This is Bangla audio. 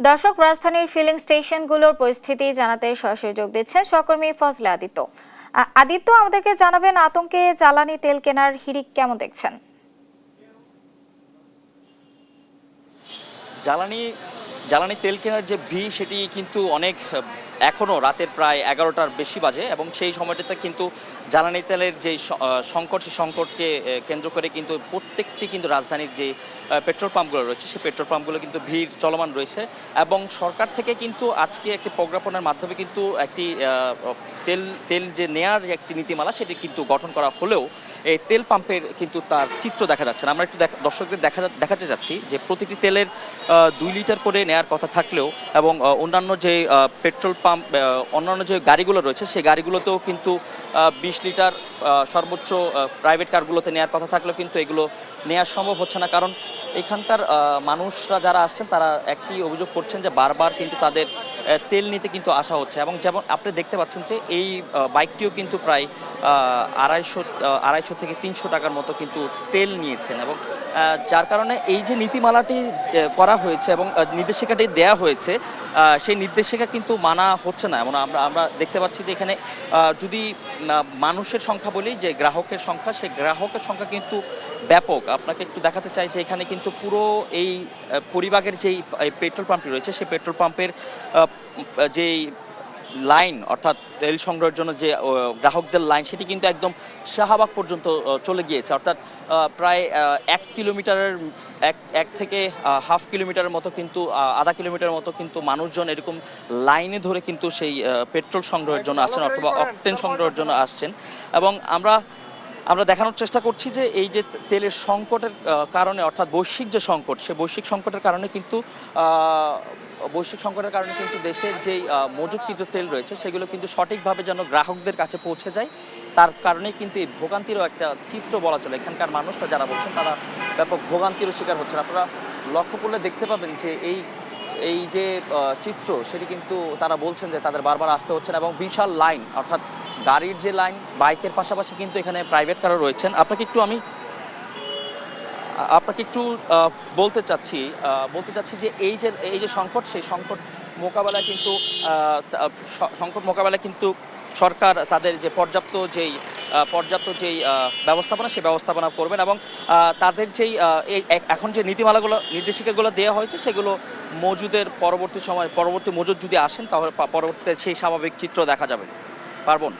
দর্শক, রাজধানীর ফিলিং স্টেশনগুলোর পরিস্থিতি জানাতে সরাসরি যোগ দিচ্ছেন সহকর্মী ফজলে আদিত্য। আদিত্য, আমাদেরকে জানাবেন আতঙ্কে জ্বালানি তেল কেনার হিড়িক কেমন দেখছেন? জ্বালানি তেল কেনার যে ভিড় সেটি কিন্তু অনেক এখনও রাতের প্রায় 11টার বেশি বাজে এবং সেই সময়টাতে কিন্তু জ্বালানি তেলের যে সংকট সেই সংকটকে কেন্দ্র করে কিন্তু প্রত্যেকটি কিন্তু রাজধানীর যে পেট্রোল পাম্পগুলো রয়েছে সেই পেট্রোল পাম্পগুলো কিন্তু ভিড় চলমান রয়েছে এবং সরকার থেকে কিন্তু আজকে একটি প্রজ্ঞাপনের মাধ্যমে কিন্তু একটি তেল যে নেয়ার একটি নীতিমালা সেটি কিন্তু গঠন করা হলেও এই তেল পাম্পের কিন্তু তার চিত্র দেখা যাচ্ছে না। আমরা একটু দর্শকদের দেখাতে যাচ্ছি যে প্রতিটি তেলের 2 লিটার করে নেয়ার কথা থাকলেও এবং অন্যান্য যে পেট্রোল পাম্প অন্যান্য যে গাড়িগুলো রয়েছে সেই গাড়িগুলোতেও কিন্তু 20 লিটার সর্বোচ্চ প্রাইভেট কারগুলোতে নেওয়ার কথা থাকলেও কিন্তু এগুলো নেওয়া সম্ভব হচ্ছে না। কারণ এখানকার মানুষরা যারা আসছেন তারা একটি অভিযোগ করছেন যে বারবার কিন্তু তাদের তেল নিতে কিন্তু আসা হচ্ছে এবং যেমন আপনি দেখতে পাচ্ছেন যে এই বাইকটিও কিন্তু প্রায় 250 থেকে 300 টাকার মতো কিন্তু তেল নিয়েছেন এবং যার কারণে এই যে নীতিমালাটি করা হয়েছে এবং নির্দেশিকাটি দেয়া হয়েছে সেই নির্দেশিকা কিন্তু মানা হচ্ছে না। এবং আমরা দেখতে পাচ্ছি যে এখানে যদি মানুষের সংখ্যা বলি, যে গ্রাহকের সংখ্যা, সেই গ্রাহকের সংখ্যা কিন্তু ব্যাপক। আপনাকে একটু দেখাতে চাই যে এখানে কিন্তু পুরো এই পরিবাগের যেই পেট্রোল পাম্পটি রয়েছে সেই পেট্রোল পাম্পের যেই লাইন অর্থাৎ তেল সংগ্রহের জন্য যে গ্রাহকদের লাইন সেটি কিন্তু একদম শাহবাগ পর্যন্ত চলে গিয়েছে। অর্থাৎ প্রায় 1 কিলোমিটারের এক থেকে হাফ কিলোমিটারের মতো কিন্তু আধা কিলোমিটারের মতো কিন্তু মানুষজন এরকম লাইনে ধরে কিন্তু সেই পেট্রোল সংগ্রহের জন্য আসছেন অথবা অকটেন সংগ্রহের জন্য আসছেন। এবং আমরা দেখানোর চেষ্টা করছি যে এই যে তেলের সংকটের কারণে অর্থাৎ বৈশ্বিক যে সংকট, সে বৈশ্বিক সংকটের কারণে কিন্তু দেশের যেই মজুতকৃত তেল রয়েছে সেগুলো কিন্তু সঠিকভাবে যেন গ্রাহকদের কাছে পৌঁছে যায়, তার কারণে কিন্তু এই ভোগান্তিরও একটা চিত্র বলা চলে। এখানকার মানুষরা যারা বলছেন তারা ব্যাপক ভোগান্তিরও শিকার হচ্ছেন। আপনারা লক্ষ্য করলে দেখতে পাবেন যে এই যে চিত্র সেটি কিন্তু তারা বলছেন যে তাদের বারবার আসতে হচ্ছেন এবং বিশাল লাইন অর্থাৎ গাড়ির যে লাইন, বাইকের পাশাপাশি কিন্তু এখানে প্রাইভেট কারও রয়েছেন। আপনাকে একটু বলতে চাচ্ছি যে এই যে সংকট, সেই সংকট মোকাবেলায় কিন্তু সরকার তাদের যে পর্যাপ্ত যেই ব্যবস্থাপনা সেই ব্যবস্থাপনা করবেন এবং তাদের যেই এখন যে নির্দেশিকাগুলো দেওয়া হয়েছে সেগুলো মজুদের পরবর্তী মজুদ যদি আসেন তাহলে পরবর্তীতে সেই স্বাভাবিক চিত্র দেখা যাবে। পার্বণ।